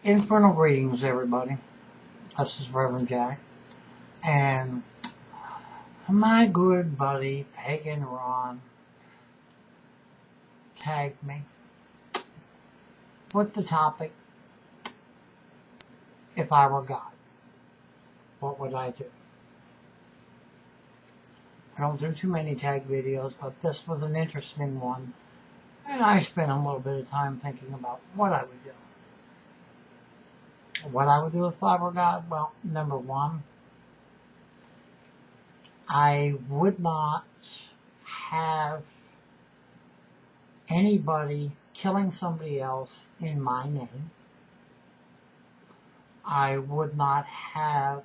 Infernal greetings, everybody. This is Reverend Jack, and my good buddy Pagan Ron tagged me with the topic, if I were God, what would I do? I don't do too many tag videos, but this was an interesting one, and I spent a little bit of time thinking about what I would do. What I would do if I were God? Well, number one, I would not have anybody killing somebody else in my name. I would not have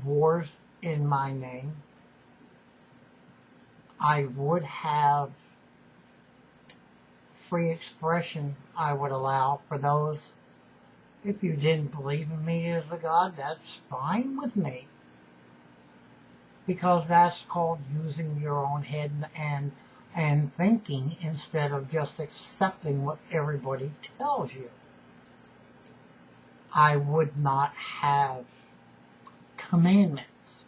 wars in my name. I would have free expression. I would allow for those. If you didn't believe in me as a God, that's fine with me, because that's called using your own head and thinking instead of just accepting what everybody tells you. I would not have commandments,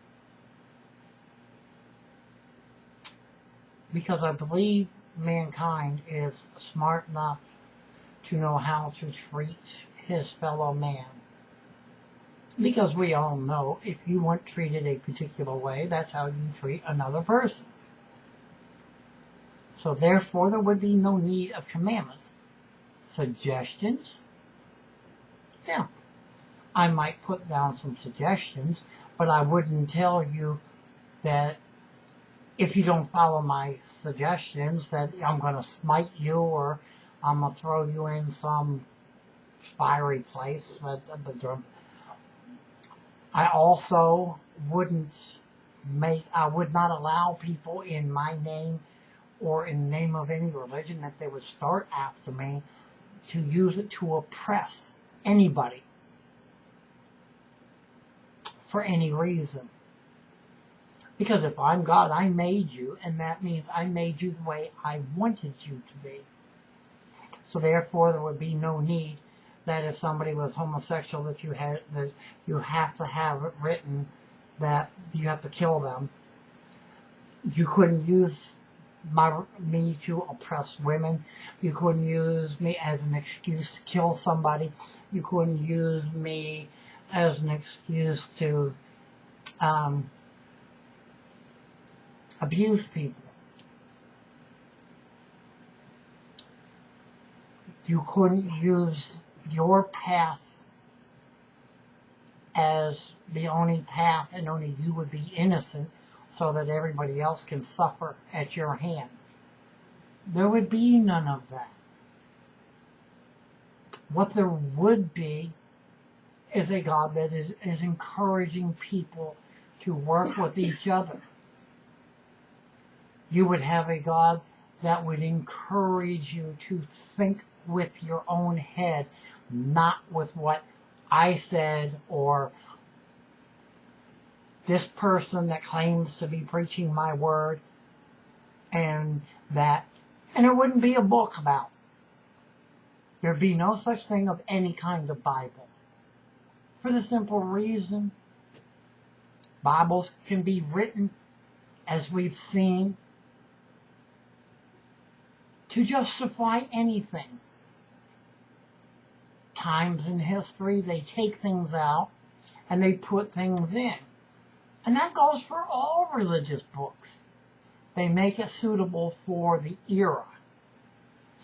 because I believe mankind is smart enough to know how to treat his fellow man. Because we all know if you weren't treated a particular way, that's how you treat another person. So therefore, there would be no need of commandments. Suggestions? Yeah. I might put down some suggestions, but I wouldn't tell you that if you don't follow my suggestions that I'm going to smite you or I'm going to throw you in some fiery place. I also would not allow people in my name or in the name of any religion that they would start after me to use it to oppress anybody for any reason. Because if I'm God, I made you, and that means I made you the way I wanted you to be. So therefore, there would be no need that if somebody was homosexual that you have to have it written that you have to kill them. You couldn't use me to oppress women. You couldn't use me as an excuse to kill somebody. You couldn't use me as an excuse to abuse people. You couldn't use your path as the only path, and only you would be innocent so that everybody else can suffer at your hand. There would be none of that. What there would be is a God that is encouraging people to work with each other. You would have a God that would encourage you to think with your own head, not with what I said or this person that claims to be preaching my word, and it wouldn't be a book about. There'd be no such thing of any kind of Bible. For the simple reason, Bibles can be written, as we've seen, to justify anything. Times in history, they take things out and they put things in. And that goes for all religious books. They make it suitable for the era.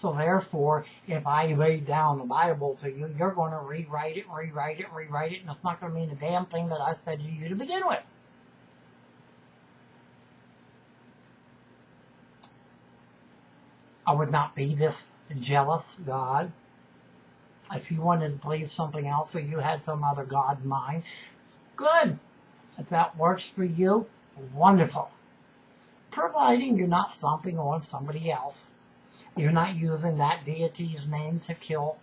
So therefore, if I lay down the Bible to you, you're going to rewrite it, and it's not going to mean a damn thing that I said to you to begin with. I would not be this jealous God. If you wanted to believe something else or you had some other God in mind, good. If that works for you, wonderful. Providing you're not stomping on somebody else. You're not using that deity's name to kill.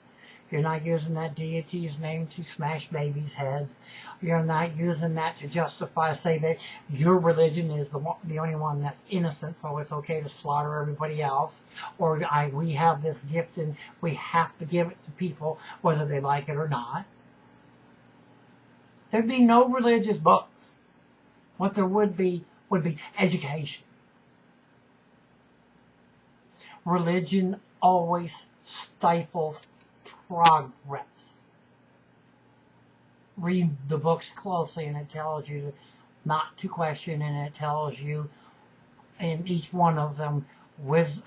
You're not using that deity's name to smash babies' heads. You're not using that to justify, say that your religion is the only one that's innocent, so it's okay to slaughter everybody else. Or we have this gift and we have to give it to people whether they like it or not. There'd be no religious books. What there would be education. Religion always stifles progress. Read the books closely and it tells you not to question, and it tells you in each one of them with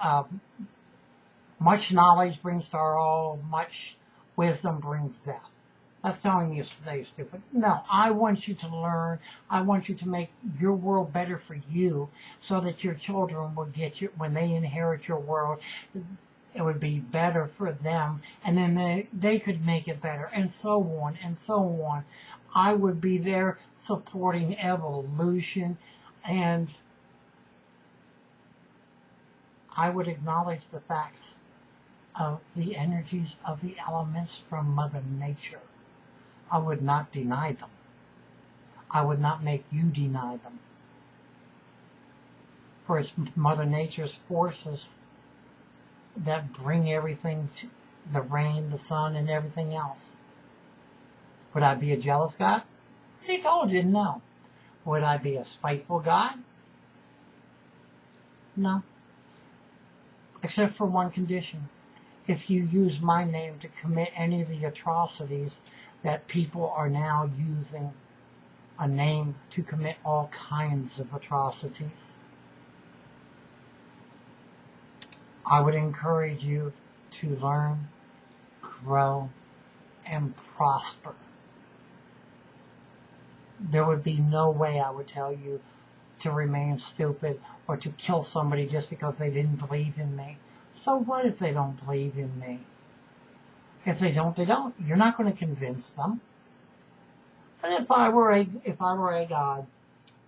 much knowledge brings sorrow, much wisdom brings death. That's telling you to stay stupid. No, I want you to learn. I want you to make your world better for you so that your children will get you, when they inherit your world, it would be better for them, and then they could make it better, and so on and so on. I would be there supporting evolution, and I would acknowledge the facts of the energies of the elements from Mother Nature. I would not deny them. I would not make you deny them. For it's Mother Nature's forces that bring everything to the rain, the sun, and everything else. Would I be a jealous God? He told you no. Would I be a spiteful God? No. Except for one condition. If you use my name to commit any of the atrocities that people are now using a name to commit all kinds of atrocities, I would encourage you to learn, grow, and prosper. There would be no way I would tell you to remain stupid or to kill somebody just because they didn't believe in me. So what if they don't believe in me? If they don't, they don't. You're not going to convince them. But if I were a God,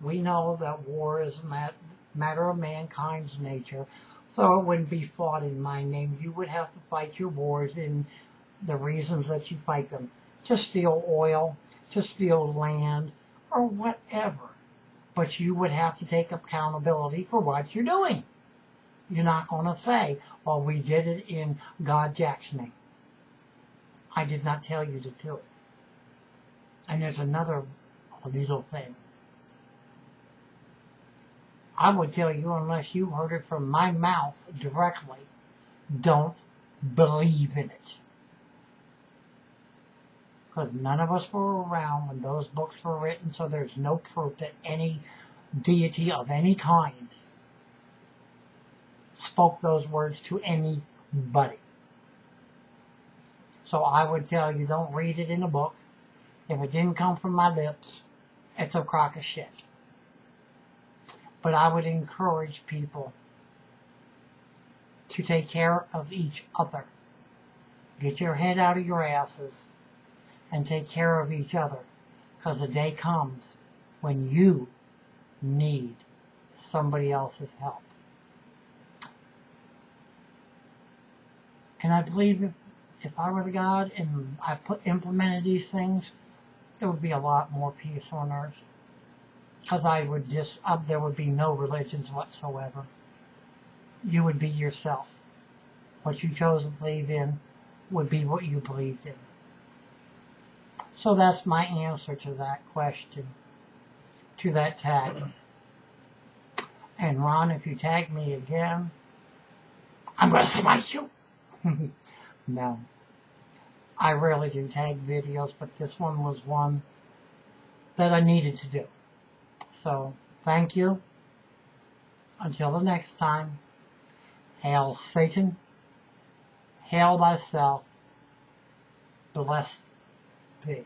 we know that war is a matter of mankind's nature, so it wouldn't be fought in my name. You would have to fight your wars in the reasons that you fight them. To steal oil, to steal land, or whatever. But you would have to take accountability for what you're doing. You're not going to say, well, we did it in God Jack's name. I did not tell you to do it. And there's another little thing. I would tell you, unless you heard it from my mouth directly, don't believe in it. Because none of us were around when those books were written, so there's no proof that any deity of any kind spoke those words to anybody. So I would tell you, don't read it in a book. If it didn't come from my lips, it's a crock of shit. But I would encourage people to take care of each other. Get your head out of your asses and take care of each other. Because the day comes when you need somebody else's help. And I believe if I were the God and I implemented these things, there would be a lot more peace on earth. Because there would be no religions whatsoever. You would be yourself. What you chose to believe in would be what you believed in. So that's my answer to that question, to that tag. And Ron, if you tag me again, I'm going to smite you. No. I rarely do tag videos, but this one was one that I needed to do. So, thank you. Until the next time, hail Satan, hail thyself, blessed be.